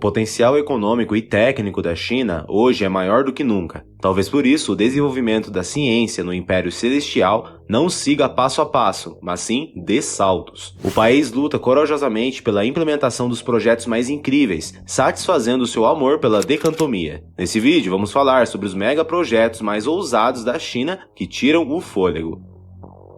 potencial econômico e técnico da China hoje é maior do que nunca. Talvez por isso o desenvolvimento da ciência no Império Celestial não siga passo a passo, mas sim dê saltos. O país luta corajosamente pela implementação dos projetos mais incríveis, satisfazendo seu amor pela decantomia. Nesse vídeo vamos falar sobre os megaprojetos mais ousados da China que tiram o fôlego.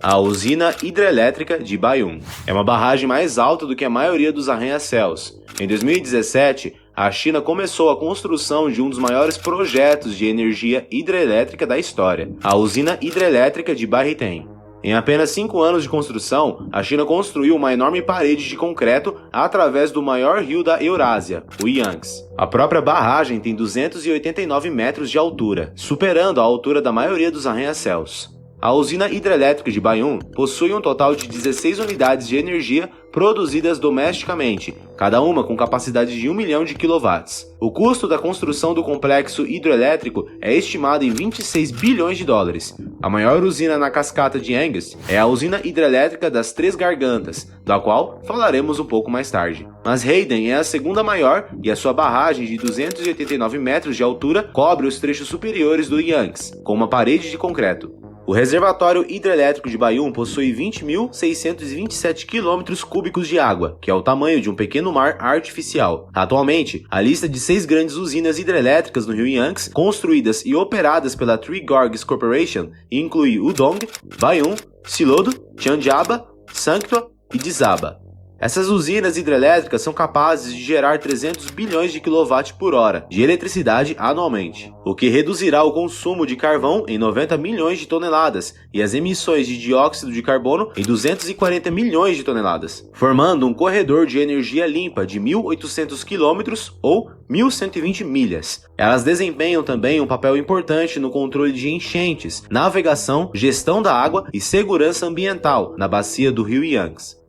A usina hidrelétrica de Baiyun é uma barragem mais alta do que a maioria dos arranha-céus. Em 2017, a China começou a construção de um dos maiores projetos de energia hidrelétrica da história, a usina hidrelétrica de Baihiten. Em apenas 5 anos de construção, a China construiu uma enorme parede de concreto através do maior rio da Eurásia, o Yangtze. A própria barragem tem 289 metros de altura, superando a altura da maioria dos arranha-céus. A usina hidrelétrica de Baiyun possui um total de 16 unidades de energia produzidas domesticamente, cada uma com capacidade de 1 milhão de quilowatts. O custo da construção do complexo hidrelétrico é estimado em 26 bilhões de dólares. A maior usina na cascata de Yangtze é a usina hidrelétrica das Três Gargantas, da qual falaremos um pouco mais tarde. Mas Hayden é a segunda maior e a sua barragem de 289 metros de altura cobre os trechos superiores do Yangtze, com uma parede de concreto. O reservatório hidrelétrico de Baiyun possui 20.627 km³ de água, que é o tamanho de um pequeno mar artificial. Atualmente, a lista de 6 grandes usinas hidrelétricas no rio Yangtze, construídas e operadas pela Three Gorges Corporation, inclui Udong, Baiyun, Silodo, Chanjiaba, Sangtua e Dizaba. Essas usinas hidrelétricas são capazes de gerar 300 bilhões de kWh de eletricidade anualmente, o que reduzirá o consumo de carvão em 90 milhões de toneladas e as emissões de dióxido de carbono em 240 milhões de toneladas, formando um corredor de energia limpa de 1.800 km ou 1.120 milhas. Elas desempenham também um papel importante no controle de enchentes, navegação, gestão da água e segurança ambiental na bacia do rio Yangtze.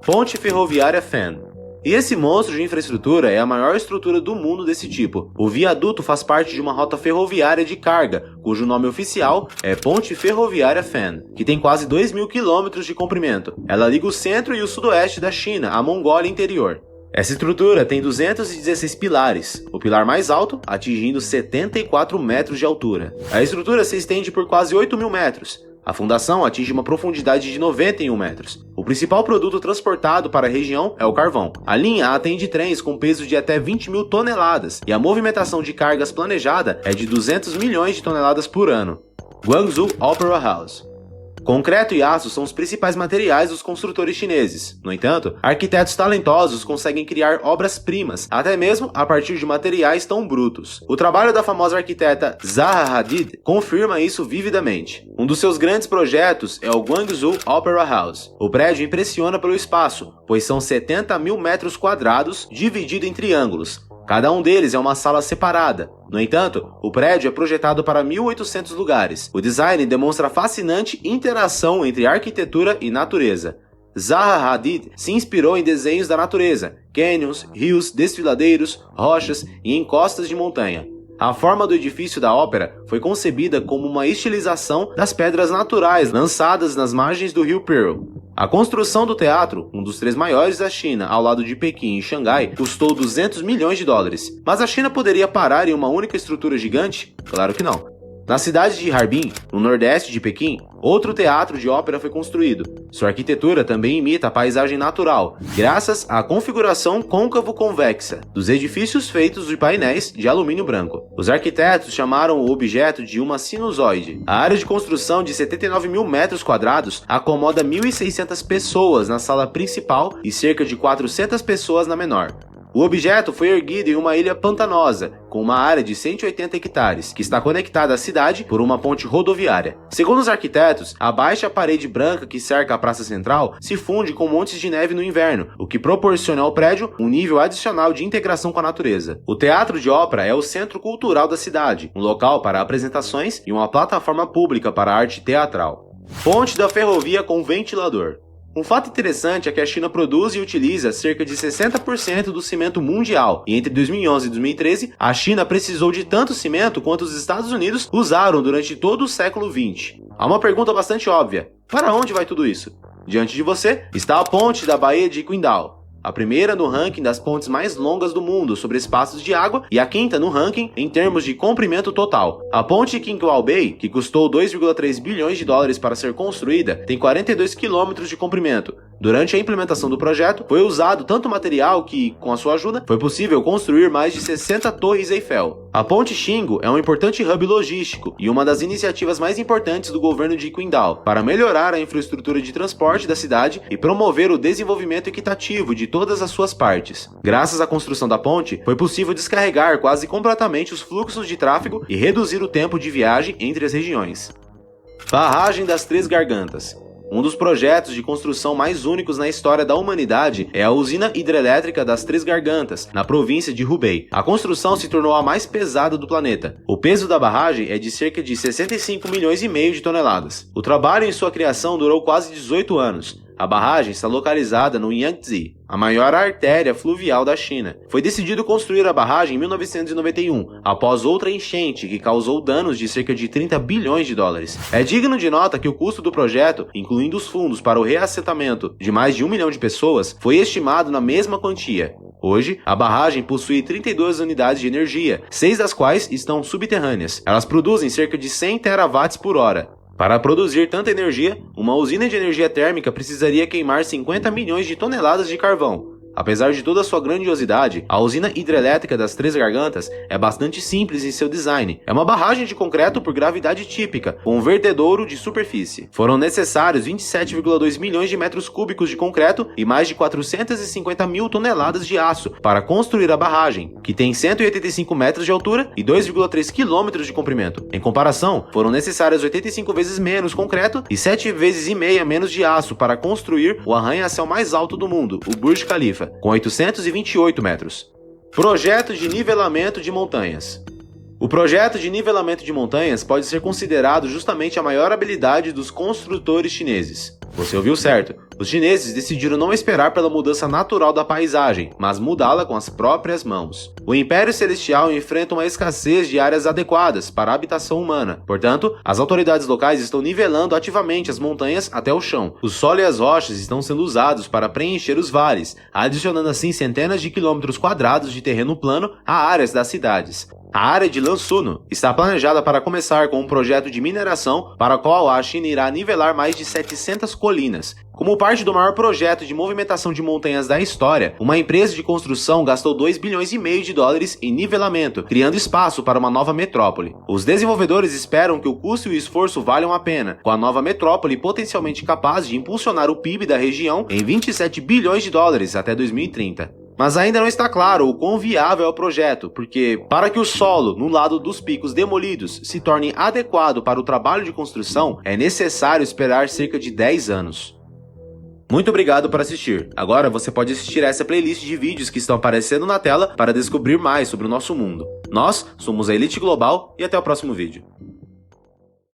Ponte Ferroviária Fan. E esse monstro de infraestrutura é a maior estrutura do mundo desse tipo. O viaduto faz parte de uma rota ferroviária de carga, cujo nome oficial é Ponte Ferroviária Fan, que tem quase 2.000 km de comprimento. Ela liga o centro e o sudoeste da China à Mongólia interior. Essa estrutura tem 216 pilares, o pilar mais alto atingindo 74 metros de altura. A estrutura se estende por quase 8.000 metros. A fundação atinge uma profundidade de 91 metros. O principal produto transportado para a região é o carvão. A linha atende trens com peso de até 20.000 toneladas e a movimentação de cargas planejada é de 200 milhões de toneladas por ano. Guangzhou Opera House. Concreto e aço são os principais materiais dos construtores chineses. No entanto, arquitetos talentosos conseguem criar obras-primas, até mesmo a partir de materiais tão brutos. O trabalho da famosa arquiteta Zaha Hadid confirma isso vividamente. Um dos seus grandes projetos é o Guangzhou Opera House. O prédio impressiona pelo espaço, pois são 70 mil metros quadrados dividido em triângulos. Cada um deles é uma sala separada. No entanto, o prédio é projetado para 1.800 lugares. O design demonstra a fascinante interação entre arquitetura e natureza. Zaha Hadid se inspirou em desenhos da natureza, cânions, rios, desfiladeiros, rochas e encostas de montanha. A forma do edifício da ópera foi concebida como uma estilização das pedras naturais lançadas nas margens do rio Pearl. A construção do teatro, um dos 3 maiores da China, ao lado de Pequim e Xangai, custou 200 milhões de dólares. Mas a China poderia parar em uma única estrutura gigante? Claro que não. Na cidade de Harbin, no nordeste de Pequim, outro teatro de ópera foi construído. Sua arquitetura também imita a paisagem natural, graças à configuração côncavo-convexa dos edifícios feitos de painéis de alumínio branco. Os arquitetos chamaram o objeto de uma sinusoide. A área de construção de 79 mil metros quadrados acomoda 1.600 pessoas na sala principal e cerca de 400 pessoas na menor. O objeto foi erguido em uma ilha pantanosa, com uma área de 180 hectares, que está conectada à cidade por uma ponte rodoviária. Segundo os arquitetos, a baixa parede branca que cerca a praça central se funde com montes de neve no inverno, o que proporciona ao prédio um nível adicional de integração com a natureza. O Teatro de Ópera é o centro cultural da cidade, um local para apresentações e uma plataforma pública para a arte teatral. Ponte da ferrovia com ventilador. Um fato interessante é que a China produz e utiliza cerca de 60% do cimento mundial, e entre 2011 e 2013, a China precisou de tanto cimento quanto os Estados Unidos usaram durante todo o século XX. Há uma pergunta bastante óbvia: para onde vai tudo isso? Diante de você está a ponte da Baía de Qingdao. a primeira no ranking das pontes mais longas do mundo sobre espaços de água e a quinta no ranking em termos de comprimento total. A ponte Kinkowal Bay, que custou 2,3 bilhões de dólares para ser construída, tem 42 quilômetros de comprimento. Durante a implementação do projeto, foi usado tanto material que, com a sua ajuda, foi possível construir mais de 60 torres Eiffel. A ponte Xingu é um importante hub logístico e uma das iniciativas mais importantes do governo de Qingdao para melhorar a infraestrutura de transporte da cidade e promover o desenvolvimento equitativo de todas as suas partes. Graças à construção da ponte, foi possível descarregar quase completamente os fluxos de tráfego e reduzir o tempo de viagem entre as regiões. Barragem das Três Gargantas. Um dos projetos de construção mais únicos na história da humanidade é a usina hidrelétrica das Três Gargantas, na província de Hubei. A construção se tornou a mais pesada do planeta. O peso da barragem é de cerca de 65 milhões e meio de toneladas. O trabalho em sua criação durou quase 18 anos. A barragem está localizada no Yangtze, a maior artéria fluvial da China. Foi decidido construir a barragem em 1991, após outra enchente que causou danos de cerca de 30 bilhões de dólares. É digno de nota que o custo do projeto, incluindo os fundos para o reassentamento de mais de 1 milhão de pessoas, foi estimado na mesma quantia. Hoje, a barragem possui 32 unidades de energia, 6 das quais estão subterrâneas. Elas produzem cerca de 100 terawatts por hora. Para produzir tanta energia, uma usina de energia térmica precisaria queimar 50 milhões de toneladas de carvão. Apesar de toda sua grandiosidade, a usina hidrelétrica das Três Gargantas é bastante simples em seu design. É uma barragem de concreto por gravidade típica, com um vertedouro de superfície. Foram necessários 27,2 milhões de metros cúbicos de concreto e mais de 450 mil toneladas de aço para construir a barragem, que tem 185 metros de altura e 2,3 quilômetros de comprimento. Em comparação, foram necessárias 85 vezes menos concreto e 7 vezes e meia menos de aço para construir o arranha-céu mais alto do mundo, o Burj Khalifa, com 828 metros. Projeto de nivelamento de montanhas. O projeto de nivelamento de montanhas pode ser considerado justamente a maior habilidade dos construtores chineses. Você ouviu certo. Os chineses decidiram não esperar pela mudança natural da paisagem, mas mudá-la com as próprias mãos. O Império Celestial enfrenta uma escassez de áreas adequadas para a habitação humana. Portanto, as autoridades locais estão nivelando ativamente as montanhas até o chão. O solo e as rochas estão sendo usados para preencher os vales, adicionando assim centenas de quilômetros quadrados de terreno plano a áreas das cidades. A área de Lansuno está planejada para começar com um projeto de mineração para o qual a China irá nivelar mais de 700 colinas. Como parte do maior projeto de movimentação de montanhas da história, uma empresa de construção gastou 2 bilhões e meio de dólares em nivelamento, criando espaço para uma nova metrópole. Os desenvolvedores esperam que o custo e o esforço valham a pena, com a nova metrópole potencialmente capaz de impulsionar o PIB da região em 27 bilhões de dólares até 2030. Mas ainda não está claro o quão viável é o projeto, porque para que o solo no lado dos picos demolidos se torne adequado para o trabalho de construção, é necessário esperar cerca de 10 anos. Muito obrigado por assistir. Agora você pode assistir a essa playlist de vídeos que estão aparecendo na tela para descobrir mais sobre o nosso mundo. Nós somos a Elite Global e até o próximo vídeo.